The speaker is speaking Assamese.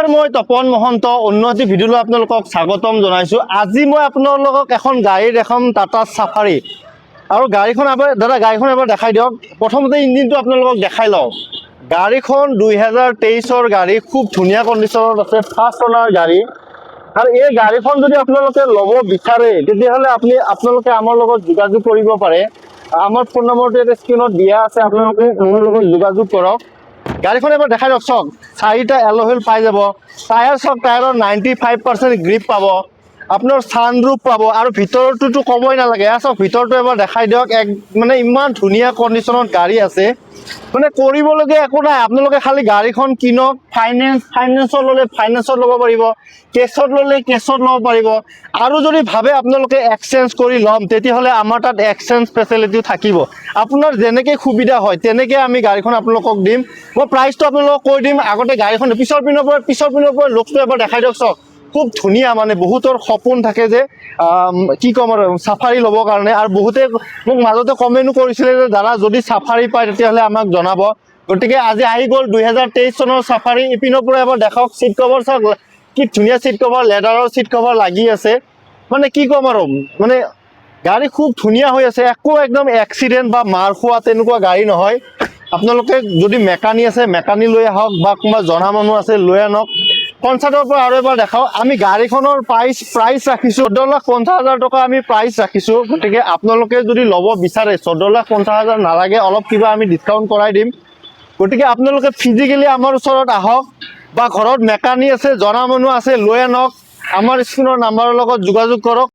নমস্কাৰ, মই তপন মহন্ত উন্নতি ভিডিঅ'লৈ আপোনালোকক স্বাগতম জনাইছোঁ। আজি মই আপোনালোকক এখন গাড়ীৰ এখন টাটা চাফাৰী আৰু গাড়ীখন দাদা গাড়ীখন এবাৰ দেখাই দিয়ক। প্ৰথমতে ইঞ্জিনটো আপোনালোকক দেখাই লওঁ। গাড়ীখন 2023ৰ গাড়ী, খুব ধুনীয়া কণ্ডিশ্যনত আছে, ফাৰ্ষ্ট অনাৰ গাড়ী। আৰু এই গাড়ীখন যদি আপোনালোকে ল'ব বিচাৰে তেতিয়াহ'লে আপোনালোকে আমাৰ লগত যোগাযোগ কৰিব পাৰে। আমাৰ ফোন নম্বৰটো এটা স্ক্ৰীণত দিয়া আছে, আপোনালোকে মোৰ লগত যোগাযোগ কৰক। গাড়ীখন এবাৰ দেখাই দিয়ক। চাওক, 4টা এলয় হুইল পাই যাব। টায়াৰ চাওক, টায়াৰৰ 95% গ্ৰিপ পাব। আপোনাৰ ছানৰুফ পাব আৰু ভিতৰটোতো ক'বই নালাগে। চাওক, ভিতৰটো এবাৰ দেখাই দিয়ক। মানে ইমান ধুনীয়া কণ্ডিশ্যনত গাড়ী আছে, মানে কৰিবলগীয়া একো নাই। আপোনালোকে খালি গাড়ীখন কিনক। ফাইনেন্সত ল'লে ফাইনেন্সত ল'ব পাৰিব, কেছত ল'লে কেছত ল'ব পাৰিব। আৰু যদি ভাবে আপোনালোকে এক্সচেঞ্জ কৰি ল'ম, তেতিয়াহ'লে আমাৰ তাত এক্সচেঞ্জ ফেচিলিটিও থাকিব। আপোনাৰ যেনেকৈ সুবিধা হয় তেনেকৈ আমি গাড়ীখন আপোনালোকক দিম। মই প্ৰাইচটো আপোনালোকক কৈ দিম। আগতে গাড়ীখন পিছৰ পিনৰ পৰা লুকটো এবাৰ দেখাই দিয়ক। চাওক, খুব ধুনীয়া। মানে বহুতৰ সপোন থাকে যে কি ক'ম আৰু চাফাৰী ল'বৰ কাৰণে। আৰু বহুতে মোক মাজতে কমেণ্টো কৰিছিলে যে দাদা যদি চাফাৰী পায় তেতিয়াহ'লে আমাক জনাব। গতিকে আজি আহি গ'ল 2023 চনৰ চাফাৰী। ইপিনৰ পৰা এবাৰ দেখাওক। চিট কভাৰ চাওক, কি ধুনীয়া চিট কভাৰ, লেডাৰৰ চিট কভাৰ লাগি আছে। মানে কি ক'ম আৰু, মানে গাড়ী খুব ধুনীয়া হৈ আছে। একো একদম এক্সিডেণ্ট বা মাৰ খোৱা তেনেকুৱা গাড়ী নহয়। আপোনালোকে যদি মেকানিক আছে মেকানিক লৈ আহক, বা কোনোবা জনা মানুহ আছে লৈ আনক। পঞ্চায়তৰ পৰা আৰু এবাৰ দেখাওঁ। আমি গাড়ীখনৰ প্ৰাইচ ৰাখিছোঁ 14,50,000 টকা আমি প্ৰাইচ ৰাখিছোঁ। গতিকে আপোনালোকে যদি ল'ব বিচাৰে 14,50,000 নালাগে, অলপ কিবা আমি ডিছকাউণ্ট কৰাই দিম। গতিকে আপোনালোকে ফিজিকেলি আমাৰ ওচৰত আহক, বা ঘৰত মেকানিক আছে জনা মানুহ আছে লৈ আনক। আমাৰ স্ক্ৰীণৰ নাম্বাৰৰ লগত যোগাযোগ কৰক।